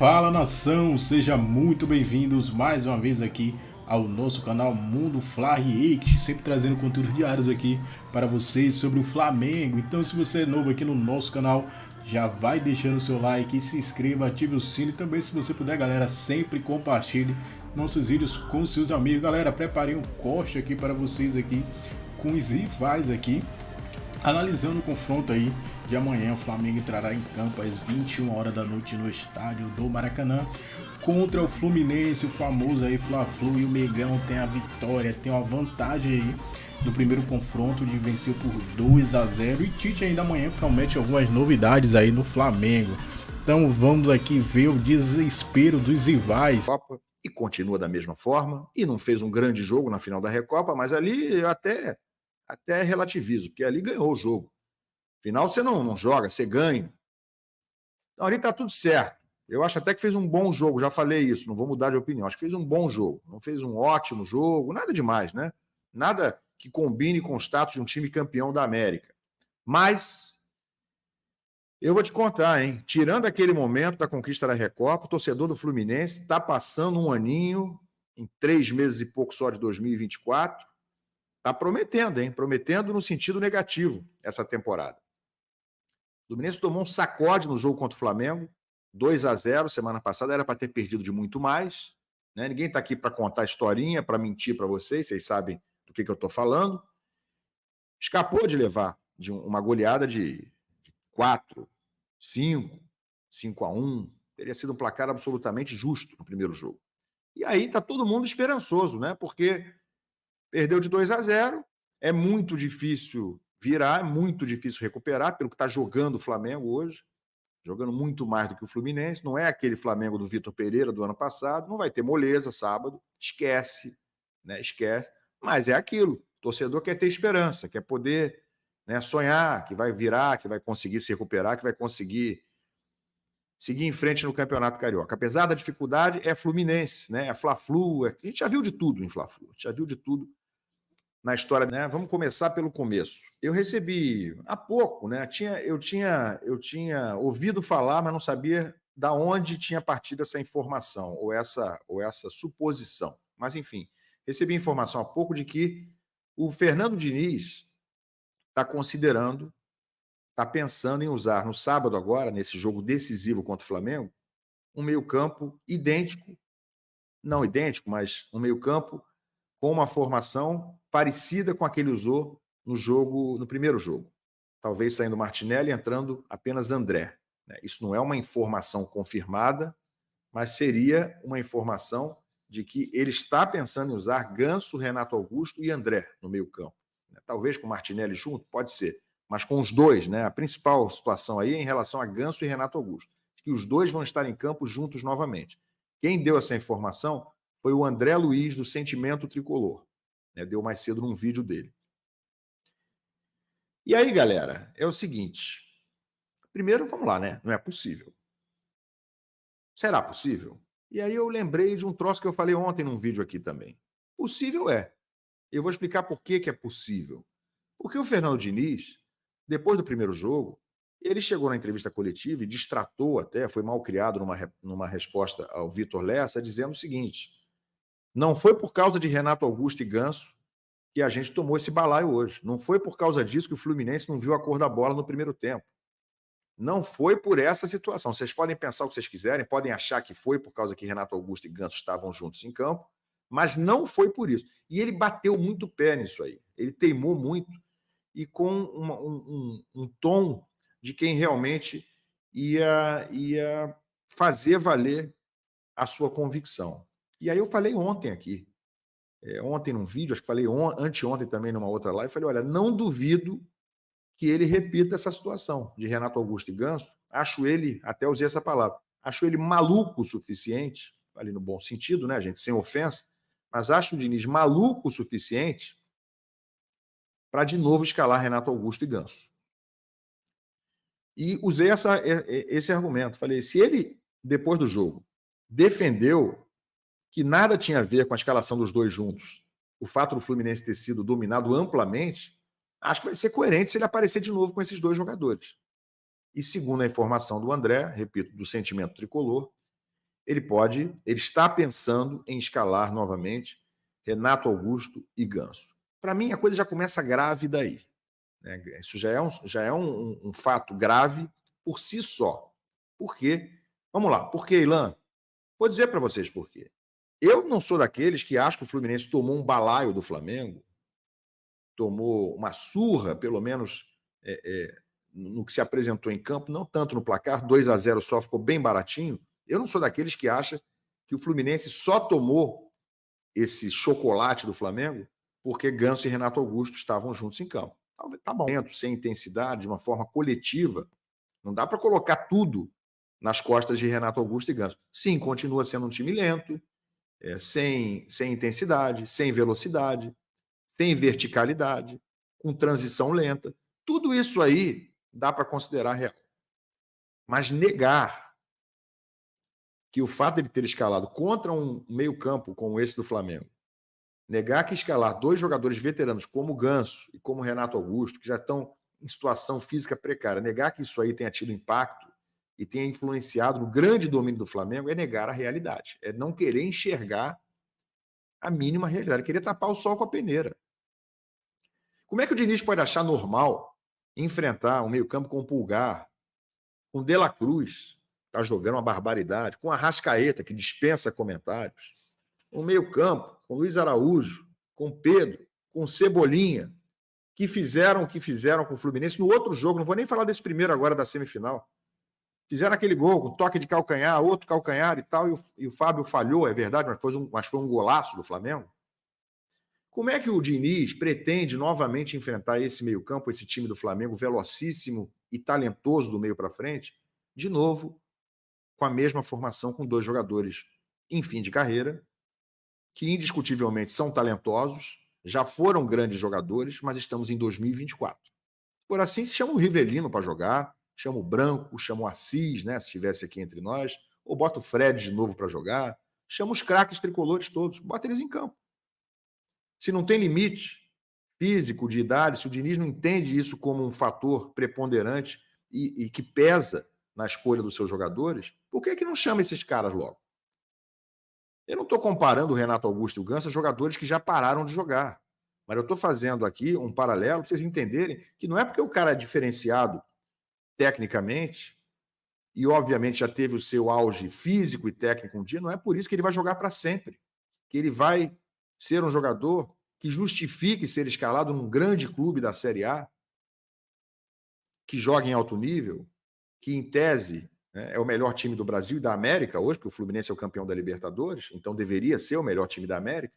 Fala nação, sejam muito bem-vindos mais uma vez aqui ao nosso canal Mundo Fla React, sempre trazendo conteúdos diários aqui para vocês sobre o Flamengo. Então, se você é novo aqui no nosso canal, já vai deixando o seu like, se inscreva, ative o sino e também, se você puder, galera, sempre compartilhe nossos vídeos com seus amigos. Galera, preparei um corte aqui para vocês aqui com os rivais aqui, analisando o confronto aí de amanhã. O Flamengo entrará em campo às 21 horas da noite no estádio do Maracanã contra o Fluminense, o famoso aí Fla-Flu, e o Megão tem a vitória, tem uma vantagem aí no primeiro confronto de vencer por 2-0, e Tite ainda amanhã promete algumas novidades aí no Flamengo. Então vamos aqui ver o desespero dos rivais. E continua da mesma forma, e não fez um grande jogo na final da Recopa, mas ali eu até relativizo, porque ali ganhou o jogo. Final você não joga, você ganha. Então ali tá tudo certo. Eu acho até que fez um bom jogo, já falei isso, não vou mudar de opinião. Acho que fez um bom jogo, não fez um ótimo jogo, nada demais, né? Nada que combine com o status de um time campeão da América. Mas eu vou te contar, hein? Tirando aquele momento da conquista da Recopa, o torcedor do Fluminense está passando um aninho, em 3 meses e pouco só de 2024, tá prometendo, hein? Prometendo no sentido negativo essa temporada. O Fluminense tomou um sacode no jogo contra o Flamengo, 2-0 semana passada, era para ter perdido de muito mais, né? Ninguém está aqui para contar historinha, para mentir para vocês sabem do que eu estou falando. Escapou de levar de uma goleada de 4, 5, 5-1, teria sido um placar absolutamente justo no primeiro jogo. E aí tá todo mundo esperançoso, né? Porque perdeu de 2-0, é muito difícil virar, é muito difícil recuperar, pelo que está jogando o Flamengo hoje, jogando muito mais do que o Fluminense. Não é aquele Flamengo do Vitor Pereira do ano passado, não vai ter moleza sábado, esquece, né? Esquece. Mas é aquilo, o torcedor quer ter esperança, quer poder, né, sonhar que vai virar, que vai conseguir se recuperar, que vai conseguir seguir em frente no Campeonato Carioca. Apesar da dificuldade, é Fluminense, né? É Fla-Flu, a gente já viu de tudo em Fla-Flu, a gente já viu de tudo na história, né? Vamos começar pelo começo. Eu recebi há pouco, né? Eu tinha ouvido falar, mas não sabia da onde tinha partido essa informação ou essa suposição. Mas enfim, recebi informação há pouco de que o Fernando Diniz está considerando, está pensando em usar no sábado agora, nesse jogo decisivo contra o Flamengo, um meio-campo idêntico, não idêntico, mas um meio-campo com uma formação parecida com a que ele usou no primeiro jogo. Talvez saindo Martinelli e entrando apenas André. Isso não é uma informação confirmada, mas seria uma informação de que ele está pensando em usar Ganso, Renato Augusto e André no meio-campo. Talvez com Martinelli junto, pode ser, mas com os dois, né? A principal situação aí é em relação a Ganso e Renato Augusto, que os dois vão estar em campo juntos novamente. Quem deu essa informação foi o André Luiz, do Sentimento Tricolor. Deu mais cedo num vídeo dele. E aí, galera, é o seguinte. Primeiro, vamos lá, né? Não é possível. Será possível? E aí eu lembrei de um troço que eu falei ontem num vídeo aqui também. Possível é. Eu vou explicar por que é possível. Porque o Fernando Diniz, depois do primeiro jogo, ele chegou na entrevista coletiva e distratou até, foi mal criado numa resposta ao Vitor Lessa, dizendo o seguinte: não foi por causa de Renato Augusto e Ganso que a gente tomou esse balaio hoje. Não foi por causa disso que o Fluminense não viu a cor da bola no primeiro tempo. Não foi por essa situação. Vocês podem pensar o que vocês quiserem, podem achar que foi por causa que Renato Augusto e Ganso estavam juntos em campo, mas não foi por isso. E ele bateu muito pé nisso aí. Ele teimou muito e com um tom de quem realmente ia fazer valer a sua convicção. E aí eu falei ontem aqui, ontem num vídeo, acho que falei anteontem também numa outra live, falei, olha, não duvido que ele repita essa situação de Renato Augusto e Ganso. Acho ele, até usei essa palavra, acho ele maluco o suficiente, ali no bom sentido, né, gente, sem ofensa, mas acho o Diniz maluco o suficiente para de novo escalar Renato Augusto e Ganso. E usei esse argumento. Falei, se ele, depois do jogo, defendeu que nada tinha a ver com a escalação dos dois juntos, o fato do Fluminense ter sido dominado amplamente, acho que vai ser coerente se ele aparecer de novo com esses dois jogadores. E segundo a informação do André, repito, do Sentimento Tricolor, ele está pensando em escalar novamente Renato Augusto e Ganso. Para mim, a coisa já começa grave daí, né? Isso já é um fato grave por si só. Por quê? Vamos lá. Por quê, Ilan? Vou dizer para vocês por quê. Eu não sou daqueles que acham que o Fluminense tomou um balaio do Flamengo, tomou uma surra, pelo menos no que se apresentou em campo, não tanto no placar, 2-0 só, ficou bem baratinho. Eu não sou daqueles que acham que o Fluminense só tomou esse chocolate do Flamengo porque Ganso e Renato Augusto estavam juntos em campo. Tá bom, sem intensidade, de uma forma coletiva, não dá para colocar tudo nas costas de Renato Augusto e Ganso. Sim, continua sendo um time lento, sem intensidade, sem velocidade, sem verticalidade, com transição lenta. Tudo isso aí dá para considerar real. Mas negar que o fato de ele ter escalado contra um meio-campo como esse do Flamengo, negar que escalar 2 jogadores veteranos como Ganso e como Renato Augusto, que já estão em situação física precária, negar que isso aí tenha tido impacto e tenha influenciado no grande domínio do Flamengo é negar a realidade, é não querer enxergar a mínima realidade, é querer tapar o sol com a peneira. Como é que o Diniz pode achar normal enfrentar um meio-campo com o Pulgar, com De La Cruz, está jogando uma barbaridade, com a Arrascaeta, que dispensa comentários, um meio-campo com Luiz Araújo, com Pedro, com Cebolinha, que fizeram o que fizeram com o Fluminense no outro jogo, não vou nem falar desse primeiro agora da semifinal. Fizeram aquele gol com toque de calcanhar, outro calcanhar e tal, e o Fábio falhou, é verdade, mas foi um golaço do Flamengo. Como é que o Diniz pretende novamente enfrentar esse meio-campo, esse time do Flamengo velocíssimo e talentoso do meio para frente, de novo, com a mesma formação, com 2 jogadores em fim de carreira, que indiscutivelmente são talentosos, já foram grandes jogadores, mas estamos em 2024. Por assim, chama o Rivelino para jogar, chama o Branco, chama o Assis, né, se estivesse aqui entre nós, ou bota o Fred de novo para jogar, chama os craques tricolores todos, bota eles em campo. Se não tem limite físico, de idade, se o Diniz não entende isso como um fator preponderante e que pesa na escolha dos seus jogadores, por que não chama esses caras logo? Eu não estou comparando o Renato Augusto e o Ganso a jogadores que já pararam de jogar, mas eu estou fazendo aqui um paralelo para vocês entenderem que não é porque o cara é diferenciado tecnicamente e, obviamente, já teve o seu auge físico e técnico um dia, não é por isso que ele vai jogar para sempre, que ele vai ser um jogador que justifique ser escalado num grande clube da Série A, que joga em alto nível, que, em tese, é o melhor time do Brasil e da América hoje, porque o Fluminense é o campeão da Libertadores, então deveria ser o melhor time da América.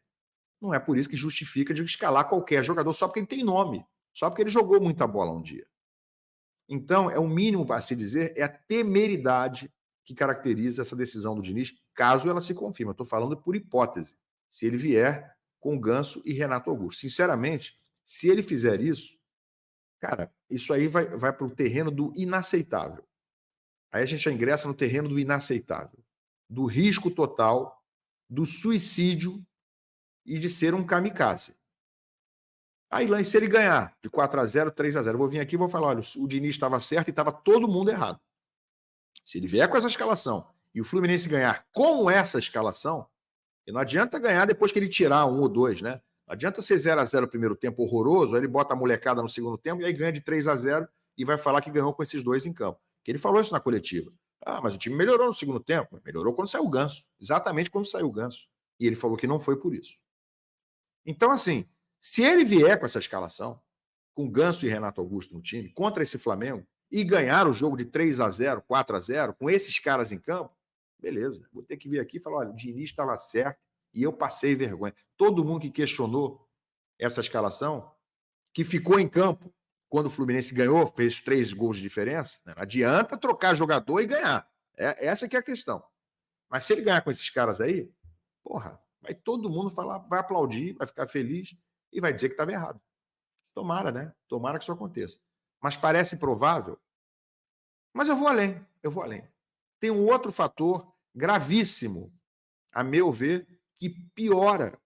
Não é por isso que justifica de escalar qualquer jogador só porque ele tem nome, só porque ele jogou muita bola um dia. Então, é o mínimo para se dizer, é a temeridade que caracteriza essa decisão do Diniz, caso ela se confirme. Eu estou falando por hipótese, se ele vier com Ganso e Renato Augusto. Sinceramente, se ele fizer isso, cara, isso aí vai para o terreno do inaceitável. Aí a gente já ingressa no terreno do inaceitável, do risco total, do suicídio e de ser um kamikaze. Aí, lá, se ele ganhar de 4-0, 3-0, eu vou vir aqui e vou falar, olha, o Diniz estava certo e estava todo mundo errado. Se ele vier com essa escalação e o Fluminense ganhar com essa escalação, e não adianta ganhar depois que ele tirar 1 ou 2, né? Não adianta ser 0-0 no primeiro tempo horroroso, aí ele bota a molecada no segundo tempo e aí ganha de 3-0 e vai falar que ganhou com esses 2 em campo. Que ele falou isso na coletiva. Ah, mas o time melhorou no segundo tempo. Melhorou quando saiu o Ganso. Exatamente quando saiu o Ganso. E ele falou que não foi por isso. Então, assim, se ele vier com essa escalação, com Ganso e Renato Augusto no time, contra esse Flamengo, e ganhar o jogo de 3-0, 4-0, com esses caras em campo, beleza. Vou ter que vir aqui e falar, olha, o Diniz estava certo e eu passei vergonha. Todo mundo que questionou essa escalação, que ficou em campo quando o Fluminense ganhou, fez 3 gols de diferença, não adianta trocar jogador e ganhar. Essa que é a questão. Mas se ele ganhar com esses caras aí, porra, vai todo mundo falar, vai aplaudir, vai ficar feliz e vai dizer que estava errado. Tomara, né? Tomara que isso aconteça. Mas parece provável. Mas eu vou além, Tem um outro fator gravíssimo, a meu ver, que piora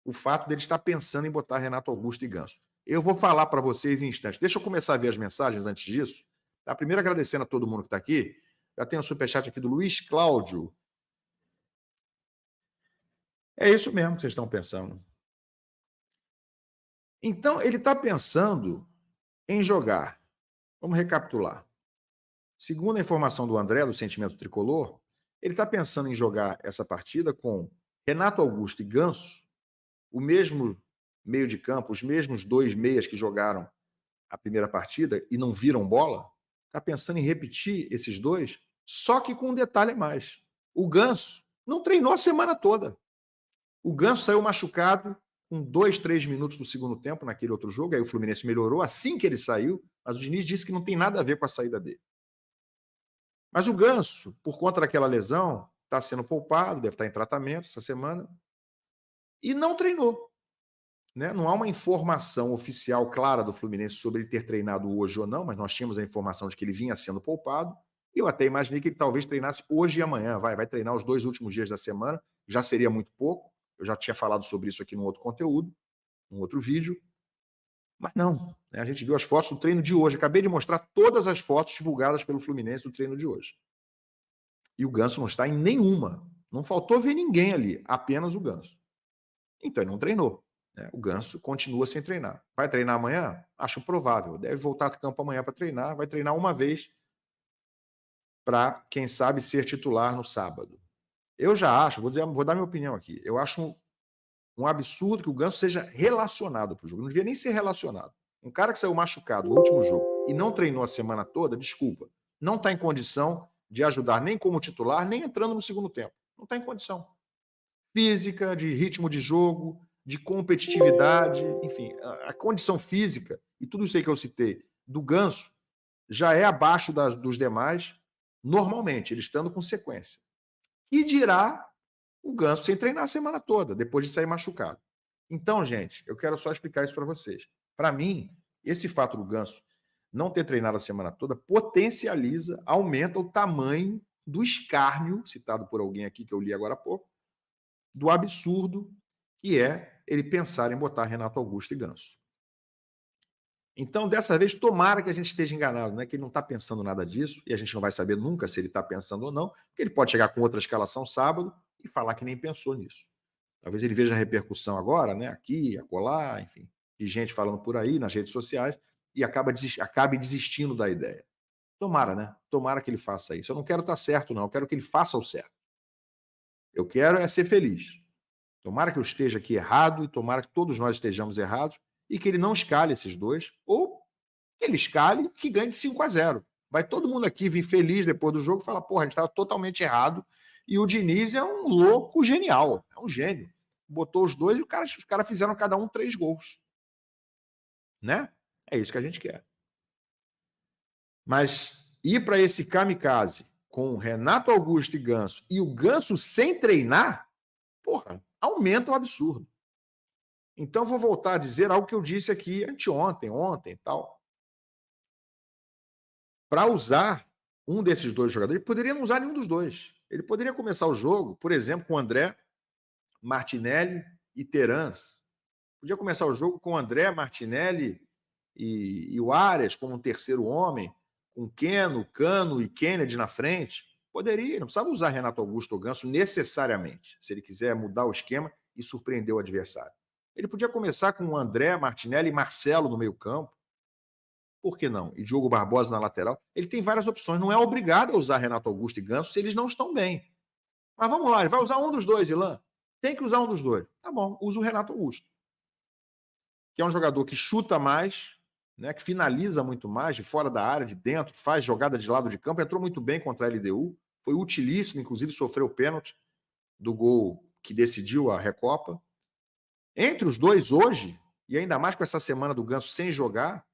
o fato dele estar pensando em botar Renato Augusto e Ganso. Eu vou falar para vocês em instantes. Deixa eu começar a ver as mensagens antes disso. Tá? Primeiro agradecendo a todo mundo que está aqui. Já tem um superchat aqui do Luiz Cláudio. É isso mesmo que vocês estão pensando. Então, ele está pensando em jogar. Vamos recapitular. Segundo a informação do André, do Sentimento Tricolor, ele está pensando em jogar essa partida com Renato Augusto e Ganso, o mesmo meio de campo, os mesmos 2 meias que jogaram a primeira partida e não viram bola. Está pensando em repetir esses 2, só que com um detalhe a mais. O Ganso não treinou a semana toda. O Ganso saiu machucado com 2, 3 minutos do segundo tempo naquele outro jogo, aí o Fluminense melhorou assim que ele saiu, mas o Diniz disse que não tem nada a ver com a saída dele. Mas o Ganso, por conta daquela lesão, está sendo poupado, deve estar em tratamento essa semana, e não treinou. Né? Não há uma informação oficial clara do Fluminense sobre ele ter treinado hoje ou não, mas nós tínhamos a informação de que ele vinha sendo poupado, e eu até imaginei que ele talvez treinasse hoje e amanhã, vai treinar os 2 últimos dias da semana, já seria muito pouco, eu já tinha falado sobre isso aqui num outro conteúdo, num outro vídeo, mas não, né? A gente viu as fotos do treino de hoje, acabei de mostrar todas as fotos divulgadas pelo Fluminense do treino de hoje. E o Ganso não está em nenhuma, não faltou ver ninguém ali, apenas o Ganso. Então ele não treinou. O Ganso continua sem treinar. Vai treinar amanhã? Acho provável. Deve voltar a campo amanhã para treinar. Vai treinar uma vez para, quem sabe, ser titular no sábado. Eu já acho, vou dar minha opinião aqui, eu acho um absurdo que o Ganso seja relacionado para o jogo. Não devia nem ser relacionado. Um cara que saiu machucado no último jogo e não treinou a semana toda, desculpa, não está em condição de ajudar nem como titular, nem entrando no segundo tempo. Não está em condição. Física, de ritmo de jogo, de competitividade, enfim, a condição física e tudo isso aí que eu citei do Ganso já é abaixo dos demais, normalmente, ele estando com sequência. E dirá o Ganso sem treinar a semana toda, depois de sair machucado. Então, gente, eu quero só explicar isso para vocês. Para mim, esse fato do Ganso não ter treinado a semana toda potencializa, aumenta o tamanho do escárnio, citado por alguém aqui que eu li agora há pouco, do absurdo que é ele pensar em botar Renato Augusto e Ganso. Então, dessa vez, tomara que a gente esteja enganado, né? Que ele não está pensando nada disso, e a gente não vai saber nunca se ele está pensando ou não, porque ele pode chegar com outra escalação sábado e falar que nem pensou nisso. Talvez ele veja a repercussão agora, né? Aqui, acolá, enfim, de gente falando por aí nas redes sociais e acabe desistindo da ideia. Tomara, né? Tomara que ele faça isso. Eu não quero estar certo, não. Eu quero que ele faça o certo. Eu quero é ser feliz. Tomara que eu esteja aqui errado e tomara que todos nós estejamos errados e que ele não escale esses 2, ou que ele escale e que ganhe de 5-0. Vai todo mundo aqui vir feliz depois do jogo e falar, porra, a gente estava totalmente errado e o Diniz é um louco genial, é um gênio. Botou os 2 e os caras fizeram cada um 3 gols. Né? É isso que a gente quer. Mas ir para esse kamikaze com Renato Augusto e Ganso e o Ganso sem treinar, porra, aumenta o absurdo. Então, vou voltar a dizer algo que eu disse aqui anteontem, ontem e tal. Para usar um desses 2 jogadores, ele poderia não usar nenhum dos 2. Ele poderia começar o jogo, por exemplo, com André, Martinelli e Terans. Podia começar o jogo com André, Martinelli e o Arias como um terceiro homem, com Keno, Cano e Kennedy na frente. Poderia, não precisava usar Renato Augusto ou Ganso necessariamente, se ele quiser mudar o esquema e surpreender o adversário. Ele podia começar com o André, Martinelli e Marcelo no meio campo. Por que não? E Diogo Barbosa na lateral. Ele tem várias opções. Não é obrigado a usar Renato Augusto e Ganso se eles não estão bem. Mas vamos lá, ele vai usar um dos 2, Ilan. Tem que usar um dos 2. Tá bom, usa o Renato Augusto. Que é um jogador que chuta mais, né, que finaliza muito mais, de fora da área, de dentro, faz jogada de lado de campo, entrou muito bem contra a LDU, foi utilíssimo, inclusive sofreu o pênalti do gol que decidiu a Recopa. Entre os 2 hoje, e ainda mais com essa semana do Ganso sem jogar,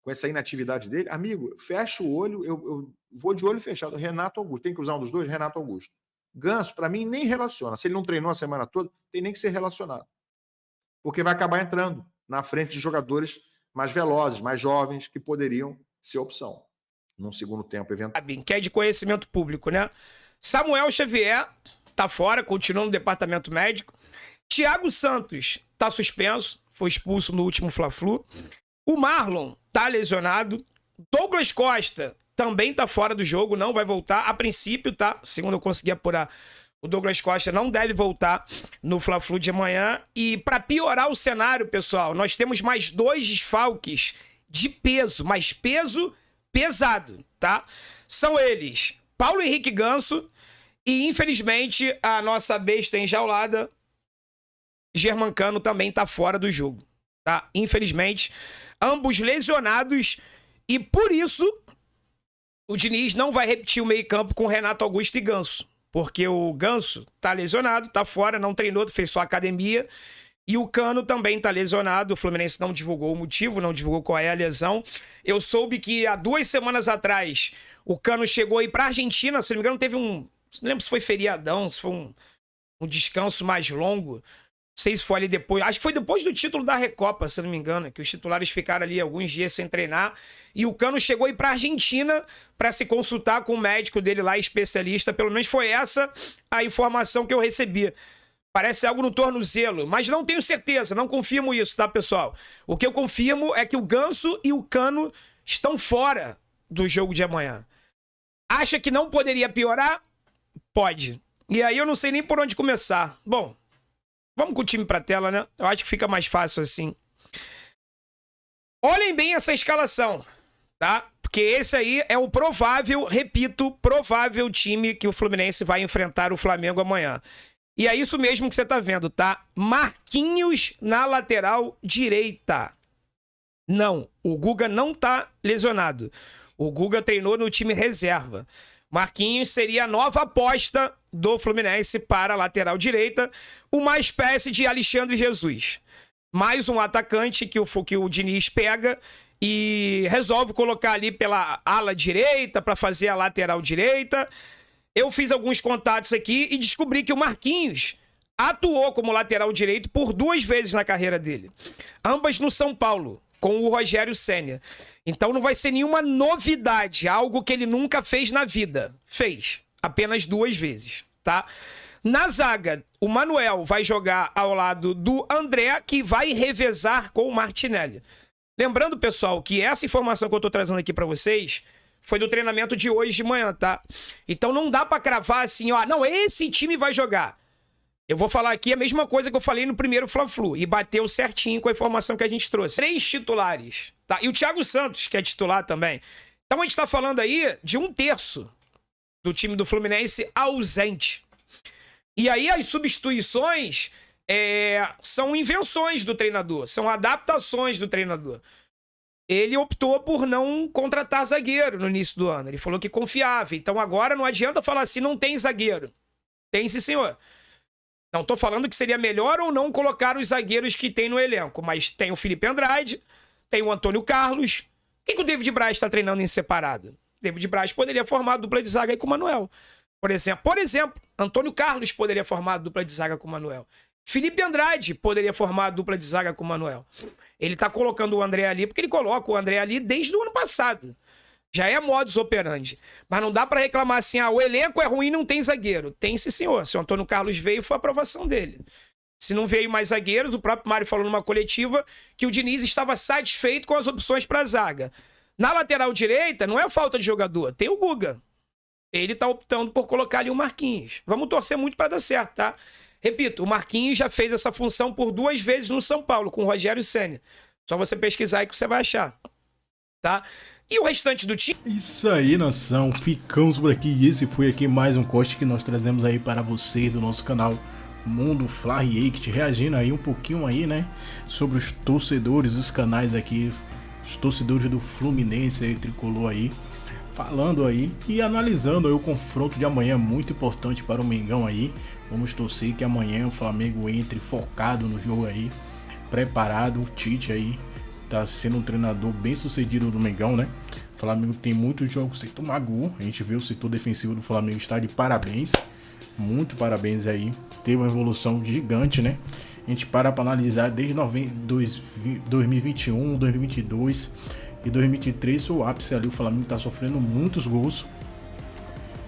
com essa inatividade dele, amigo, fecha o olho, eu vou de olho fechado. Renato Augusto, tem que usar um dos 2? Renato Augusto. Ganso, para mim, nem relaciona. Se ele não treinou a semana toda, tem nem que ser relacionado. Porque vai acabar entrando na frente de jogadores mais velozes, mais jovens, que poderiam ser opção num segundo tempo eventual. Que é de conhecimento público, né? Samuel Xavier tá fora, continua no departamento médico. Thiago Santos tá suspenso, foi expulso no último Fla-Flu. O Marlon tá lesionado. Douglas Costa também tá fora do jogo, não vai voltar. A princípio, tá? Segundo eu consegui apurar, O Douglas Costa não deve voltar no Fla-Flu de amanhã. E para piorar o cenário, pessoal, nós temos mais 2 desfalques de peso, mas peso pesado, tá? São eles, Paulo Henrique Ganso e, infelizmente, a nossa besta enjaulada, Germancano, também tá fora do jogo, tá? Infelizmente, ambos lesionados e, por isso, o Diniz não vai repetir o meio-campo com Renato Augusto e Ganso, porque o Ganso tá lesionado, tá fora, não treinou, fez só academia, e o Cano também tá lesionado. O Fluminense não divulgou o motivo, não divulgou qual é a lesão. Eu soube que há 2 semanas atrás o Cano chegou aí pra Argentina, se não me engano, teve um... Não lembro se foi feriadão, se foi um descanso mais longo. Não sei se foi ali depois. Acho que foi depois do título da Recopa, se não me engano, que os titulares ficaram ali alguns dias sem treinar. E o Cano chegou aí pra Argentina pra se consultar com o médico dele lá, especialista. Pelo menos foi essa a informação que eu recebi. Parece algo no tornozelo, mas não tenho certeza, não confirmo isso, tá, pessoal? O que eu confirmo é que o Ganso e o Cano estão fora do jogo de amanhã. Acha que não poderia piorar? Pode. E aí eu não sei nem por onde começar. Bom, vamos com o time pra tela, né? Eu acho que fica mais fácil assim. Olhem bem essa escalação, tá? Porque esse aí é o provável, repito, provável time que o Fluminense vai enfrentar o Flamengo amanhã. E é isso mesmo que você tá vendo, tá? Marquinhos na lateral direita. Não, o Guga não tá lesionado. O Guga treinou no time reserva. Marquinhos seria a nova aposta do Fluminense para a lateral direita. Uma espécie de Alexandre Jesus. Mais um atacante que o Diniz pega e resolve colocar ali pela ala direita para fazer a lateral direita. Eu fiz alguns contatos aqui e descobri que o Marquinhos atuou como lateral direito por 2 vezes na carreira dele. Ambas no São Paulo, com o Rogério Ceni. Então não vai ser nenhuma novidade, algo que ele nunca fez na vida. Fez, apenas 2 vezes, tá? Na zaga, o Manuel vai jogar ao lado do André, que vai revezar com o Martinelli. Lembrando, pessoal, que essa informação que eu tô trazendo aqui pra vocês foi do treinamento de hoje de manhã, tá? Então não dá pra cravar assim, ó, não, esse time vai jogar. Eu vou falar aqui a mesma coisa que eu falei no primeiro Fla-Flu, e bateu certinho com a informação que a gente trouxe. 3 titulares, tá? E o Thiago Santos, que é titular também. Então a gente tá falando aí de 1/3 do time do Fluminense ausente. E aí as substituições são invenções do treinador, são adaptações do treinador. Ele optou por não contratar zagueiro no início do ano. Ele falou que confiava. Então agora não adianta falar assim, não tem zagueiro. Tem sim, senhor. Não tô falando que seria melhor ou não colocar os zagueiros que tem no elenco, mas tem o Felipe Andrade, tem o Antônio Carlos. Por que o David Braz está treinando em separado? David Braz poderia formar a dupla de zaga aí com o Manuel. Por exemplo, Antônio Carlos poderia formar a dupla de zaga com o Manuel. Felipe Andrade poderia formar a dupla de zaga com o Manuel. Ele tá colocando o André ali porque ele coloca o André ali desde o ano passado. Já é modus operandi. Mas não dá pra reclamar assim, o elenco é ruim, não tem zagueiro. Tem sim, senhor. Se o Antônio Carlos veio, foi a aprovação dele. Se não veio mais zagueiros, o próprio Mário falou numa coletiva que o Diniz estava satisfeito com as opções pra zaga. Na lateral direita, não é falta de jogador, tem o Guga. Ele tá optando por colocar ali o Marquinhos. Vamos torcer muito pra dar certo, tá? Repito, o Marquinhos já fez essa função por 2 vezes no São Paulo, com o Rogério Ceni. Só você pesquisar aí que você vai achar, tá? E o restante do time... Isso aí, nação. Ficamos por aqui. E esse foi aqui mais um corte que nós trazemos aí para vocês do nosso canal Mundo Fla React, reagindo aí um pouquinho aí, né? Sobre os torcedores dos canais aqui, os torcedores do Fluminense aí, tricolor aí, falando aí e analisando aí o confronto de amanhã, muito importante para o Mengão aí. Vamos torcer que amanhã o Flamengo entre focado no jogo aí, preparado. O Tite aí tá sendo um treinador bem sucedido do Mengão, né? O Flamengo tem muitos jogos sem tomar gol. A gente vê o setor defensivo do Flamengo está de parabéns. Muito parabéns aí. Teve uma evolução gigante, né? A gente para analisar desde 2021, 2022 e 2023 foi o ápice ali. O Flamengo tá sofrendo muitos gols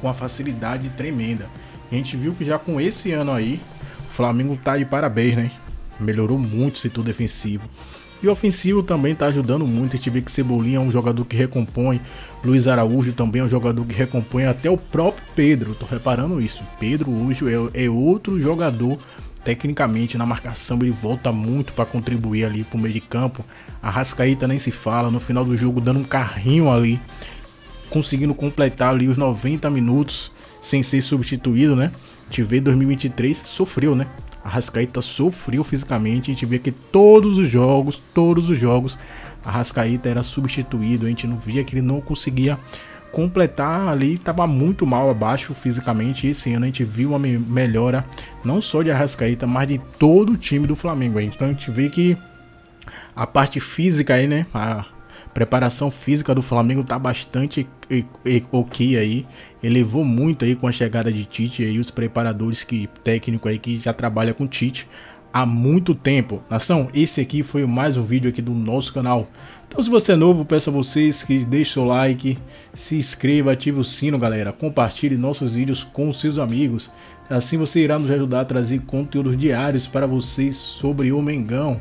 com uma facilidade tremenda. A gente viu que já com esse ano aí, o Flamengo tá de parabéns, né? Melhorou muito o setor defensivo. E o ofensivo também tá ajudando muito. A gente vê que Cebolinha é um jogador que recompõe, Luiz Araújo também é um jogador que recompõe, até o próprio Pedro. Tô reparando isso. Pedro hoje é outro jogador. Tecnicamente, na marcação, ele volta muito para contribuir ali pro meio de campo. Arrascaeta nem se fala, no final do jogo dando um carrinho ali, conseguindo completar ali os 90 minutos sem ser substituído, né? A gente vê 2023 sofreu, né? Arrascaeta sofreu fisicamente. A gente vê que todos os jogos, Arrascaeta era substituído. A gente não via que ele não conseguia completar ali, estava muito mal abaixo fisicamente. Esse ano a gente viu uma melhora não só de Arrascaeta, mas de todo o time do Flamengo. Então a gente vê que a parte física aí, né, a preparação física do Flamengo tá bastante ok aí, elevou muito aí com a chegada de Tite e os preparadores técnico aí que já trabalha com Tite há muito tempo. Nação, esse aqui foi mais um vídeo aqui do nosso canal. Então, se você é novo, peço a vocês que deixem seu like, se inscreva, ative o sino, galera. Compartilhe nossos vídeos com seus amigos. Assim você irá nos ajudar a trazer conteúdos diários para vocês sobre o Mengão.